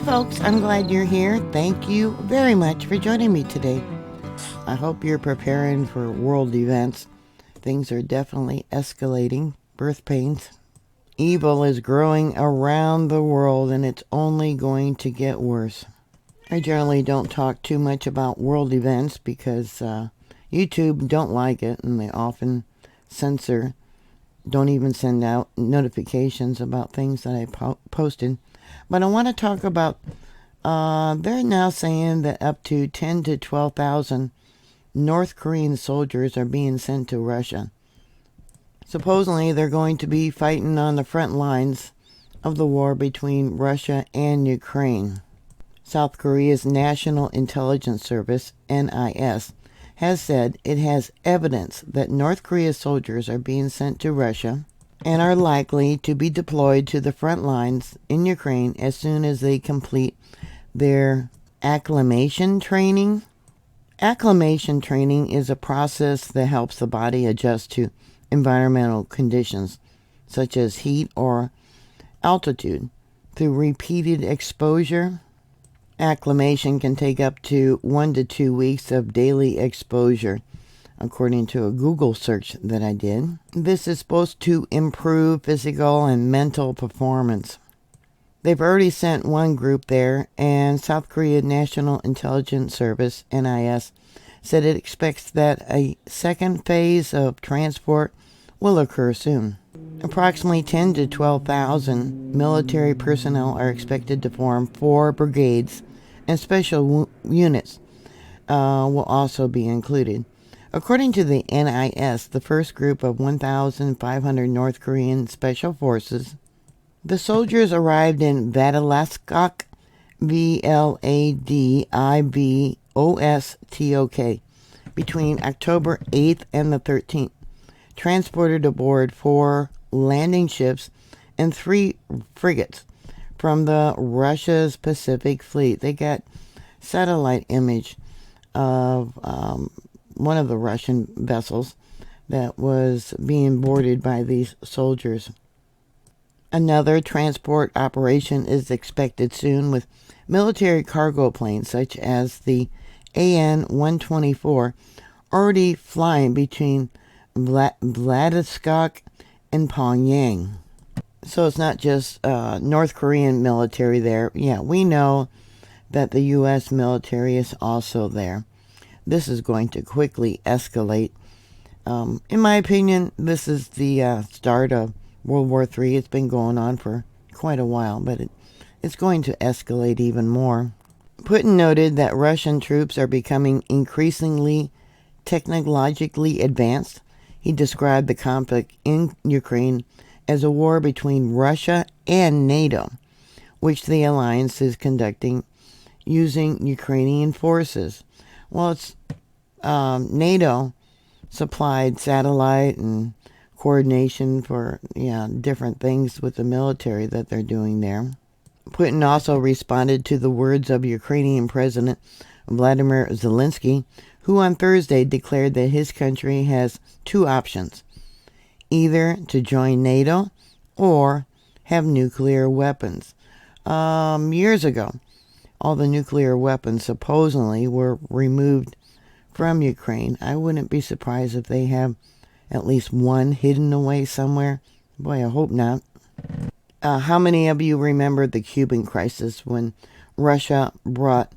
folks, I'm glad you're here. Thank you very much for joining me today. I hope you're preparing for world events. Things are definitely escalating. Birth pains. Evil is growing around the world, and it's only going to get worse. I generally don't talk too much about world events because YouTube don't like it, and they often censor, don't even send out notifications about things that I posted. But I want to talk about, they're now saying that up to 10 to 12,000 North Korean soldiers are being sent to Russia. Supposedly, they're going to be fighting on the front lines of the war between Russia and Ukraine. South Korea's National Intelligence Service, NIS, has said it has evidence that North Korea's soldiers are being sent to Russia and are likely to be deployed to the front lines in Ukraine as soon as they complete their acclimation training. Acclimation training is a process that helps the body adjust to environmental conditions, such as heat or altitude, through repeated exposure. Acclimation can take up to 1 to 2 weeks of daily exposure, according to a Google search that I did. This is supposed to improve physical and mental performance. They've already sent one group there, and South Korea National Intelligence Service, NIS, said it expects that a second phase of transport will occur soon. Approximately 10 to 12,000 military personnel are expected to form 4 brigades, and special units will also be included. According to the NIS, the first group of 1,500 North Korean Special Forces, the soldiers arrived in Vladivostok, Vladivostok, between October 8th and the 13th, transported aboard 4 landing ships and 3 frigates from the Russia's Pacific Fleet. They got satellite image of one of the Russian vessels that was being boarded by these soldiers. Another transport operation is expected soon with military cargo planes such as the AN-124 already flying between Vladivostok and Pyongyang. So it's not just North Korean military there. Yeah, we know that the U.S. military is also there. This is going to quickly escalate. In my opinion, this is the start of World War III. It's been going on for quite a while, but it's going to escalate even more. Putin noted that Russian troops are becoming increasingly technologically advanced. He described the conflict in Ukraine as a war between Russia and NATO, which the alliance is conducting using Ukrainian forces. Well, it's NATO supplied satellite and coordination for different things with the military that they're doing there. Putin also responded to the words of Ukrainian President Vladimir Zelenskyy, who on Thursday declared that his country has 2 options: either to join NATO or have nuclear weapons. Years ago, all the nuclear weapons supposedly were removed from Ukraine. I wouldn't be surprised if they have at least one hidden away somewhere. Boy, I hope not. How many of you remember the Cuban crisis when Russia brought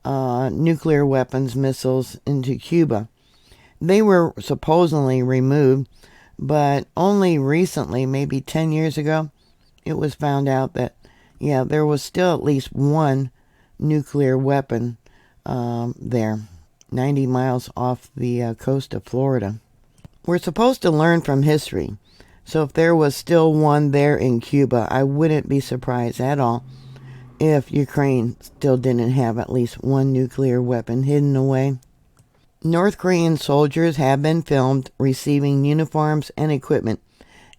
nuclear weapons, missiles into Cuba? They were supposedly removed, but only recently, maybe 10 years ago, it was found out that, there was still at least one nuclear weapon there, 90 miles off the coast of Florida. We're supposed to learn from history, so if there was still one there in Cuba, I wouldn't be surprised at all if Ukraine still didn't have at least one nuclear weapon hidden away. North Korean soldiers have been filmed receiving uniforms and equipment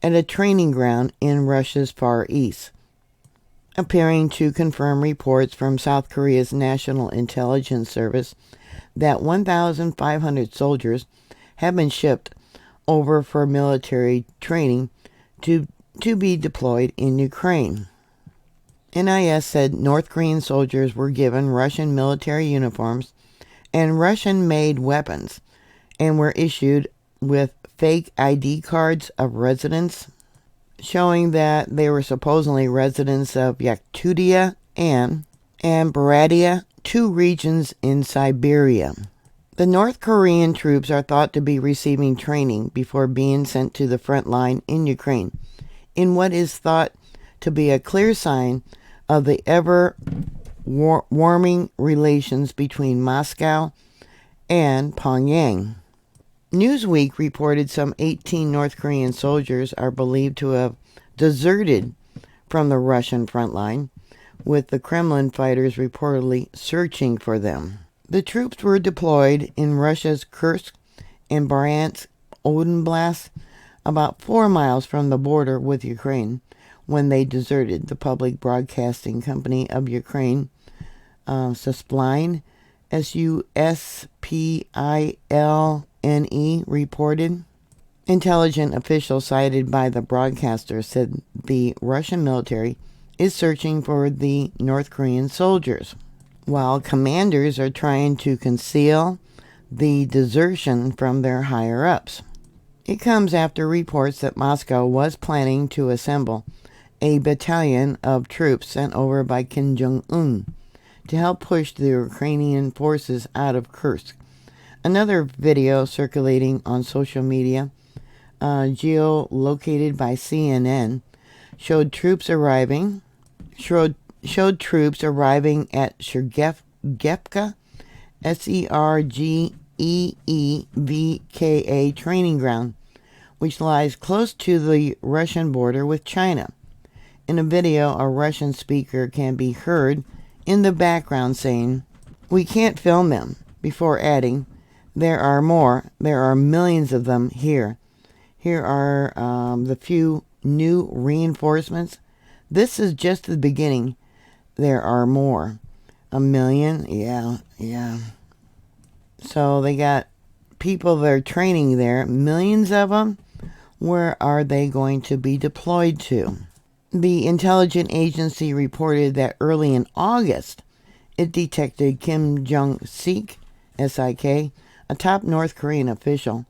at a training ground in Russia's Far East, appearing to confirm reports from South Korea's National Intelligence Service that 1,500 soldiers have been shipped over for military training to be deployed in Ukraine. NIS said North Korean soldiers were given Russian military uniforms and Russian-made weapons and were issued with fake ID cards of residents, showing that they were supposedly residents of Yakutia and Buryatia, two regions in Siberia. The North Korean troops are thought to be receiving training before being sent to the front line in Ukraine, in what is thought to be a clear sign of the ever-warming relations between Moscow and Pyongyang. Newsweek reported some 18 North Korean soldiers are believed to have deserted from the Russian front line, with the Kremlin fighters reportedly searching for them. The troops were deployed in Russia's Kursk and Bryansk Oblast, about 4 miles from the border with Ukraine, when they deserted, the public broadcasting company of Ukraine, Suspline, Suspilne, reported. Intelligence officials cited by the broadcaster said the Russian military is searching for the North Korean soldiers, while commanders are trying to conceal the desertion from their higher-ups. It comes after reports that Moscow was planning to assemble a battalion of troops sent over by Kim Jong-un to help push the Ukrainian forces out of Kursk. Another video circulating on social media, geolocated by CNN, showed troops arriving at Sergeyevka, Sergeevka training ground, which lies close to the Russian border with China. In a video, a Russian speaker can be heard in the background saying, "We can't film them," before adding, "There are more. There are millions of them here. Here are the few new reinforcements. This is just the beginning. There are more." 1 million? Yeah. So they got people that are training there, millions of them. Where are they going to be deployed to? The intelligence agency reported that early in August, it detected Kim Jong-sik, S-I-K, a top North Korean official,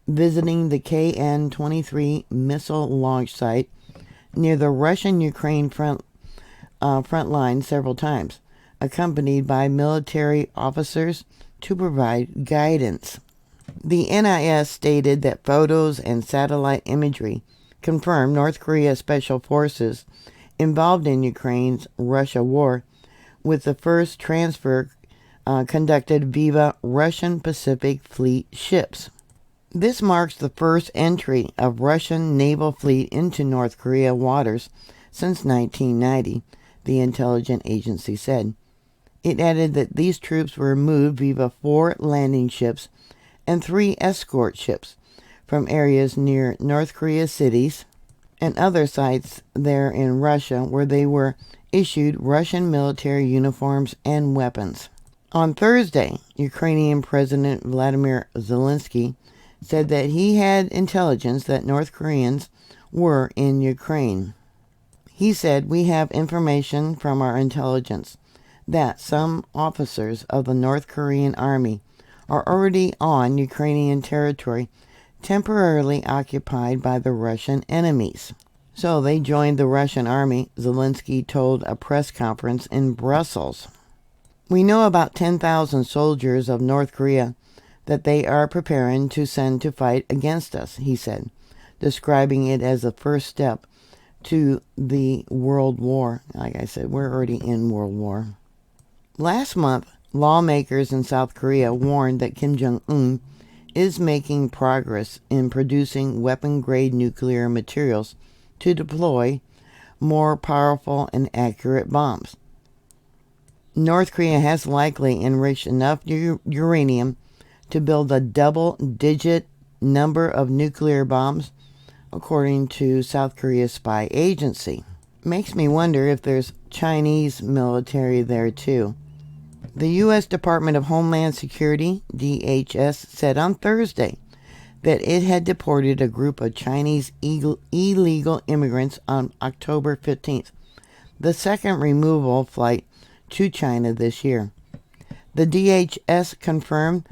visiting the KN-23 missile launch site near the Russian-Ukraine front line several times, accompanied by military officers to provide guidance. The NIS stated that photos and satellite imagery confirmed North Korea special forces involved in Ukraine's Russia war, with the first transfer conducted via Russian Pacific Fleet ships. This marks the first entry of Russian naval fleet into North Korea waters since 1990, the intelligence agency said. It added that these troops were moved via 4 landing ships and 3 escort ships from areas near North Korea cities and other sites there in Russia where they were issued Russian military uniforms and weapons. On Thursday, Ukrainian President Vladimir Zelenskyy said that he had intelligence that North Koreans were in Ukraine. He said, "We have information from our intelligence that some officers of the North Korean army are already on Ukrainian territory temporarily occupied by the Russian enemies." So they joined the Russian army, Zelenskyy told a press conference in Brussels. "We know about 10,000 soldiers of North Korea that they are preparing to send to fight against us," he said, describing it as the first step to the World War. Like I said, we're already in World War. Last month, lawmakers in South Korea warned that Kim Jong-un is making progress in producing weapon-grade nuclear materials to deploy more powerful and accurate bombs. North Korea has likely enriched enough uranium to build a double-digit number of nuclear bombs, according to South Korea's spy agency. Makes me wonder if there's Chinese military there too. The U.S. Department of Homeland Security, DHS, said on Thursday that it had deported a group of Chinese illegal immigrants on October 15th, the second removal flight to China this year. The DHS confirmed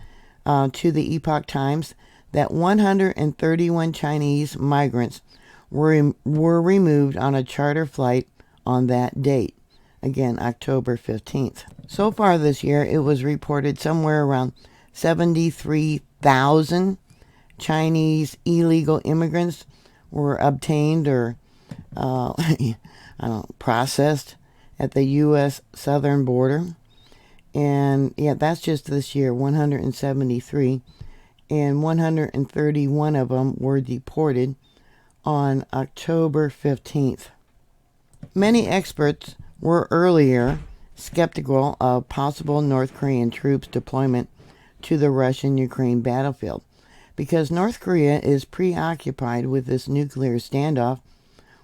to the Epoch Times that 131 Chinese migrants were removed on a charter flight on that date. Again, October 15th. So far this year, it was reported somewhere around 73,000 Chinese illegal immigrants were obtained or processed at the U.S. southern border. And yeah, that's just this year, 173. And 131 of them were deported on October 15th. Many experts were earlier skeptical of possible North Korean troops deployment to the Russian-Ukraine battlefield because North Korea is preoccupied with this nuclear standoff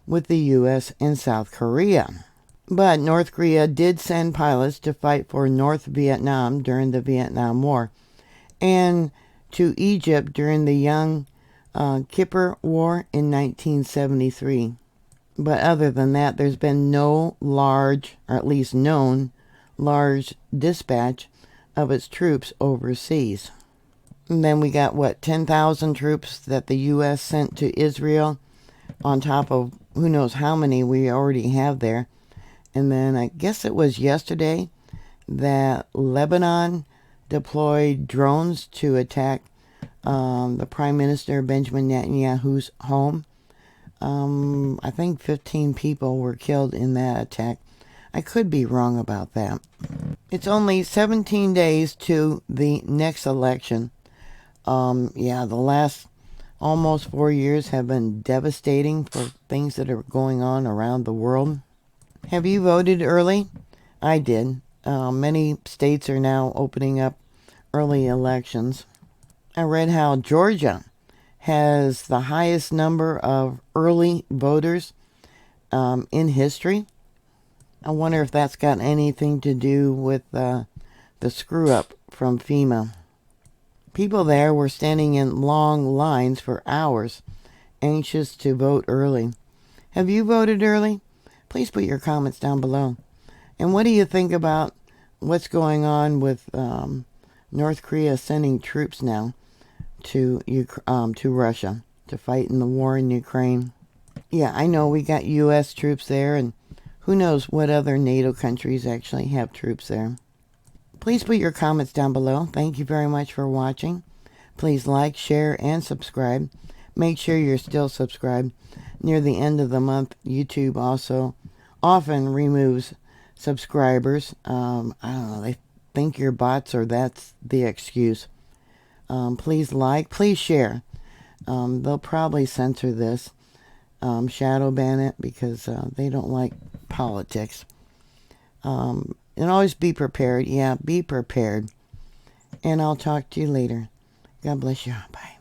with the U.S. and South Korea. But North Korea did send pilots to fight for North Vietnam during the Vietnam War and to Egypt during the Yom Kippur War in 1973. But other than that, there's been no large, or at least known, large dispatch of its troops overseas. And then we got, 10,000 troops that the U.S. sent to Israel on top of who knows how many we already have there. And then I guess it was yesterday that Lebanon deployed drones to attack the Prime Minister Benjamin Netanyahu's home. I think 15 people were killed in that attack. I could be wrong about that. It's only 17 days to the next election. The last almost 4 years have been devastating for things that are going on around the world. Have you voted early? I did. Many states are now opening up early elections. I read how Georgia has the highest number of early voters in history. I wonder if that's got anything to do with the screw-up from FEMA. People there were standing in long lines for hours, anxious to vote early. Have you voted early? Please put your comments down below. And what do you think about what's going on with North Korea sending troops now to Russia to fight in the war in Ukraine? Yeah, I know we got U.S. troops there, and who knows what other NATO countries actually have troops there. Please put your comments down below. Thank you very much for watching. Please like, share, and subscribe. Make sure you're still subscribed. Near the end of the month, YouTube also often removes subscribers. I don't know, they think you're bots or that's the excuse. Please like, please share. They'll probably censor this, shadow ban it because they don't like politics. And always be prepared. Yeah, be prepared. And I'll talk to you later. God bless you. Bye.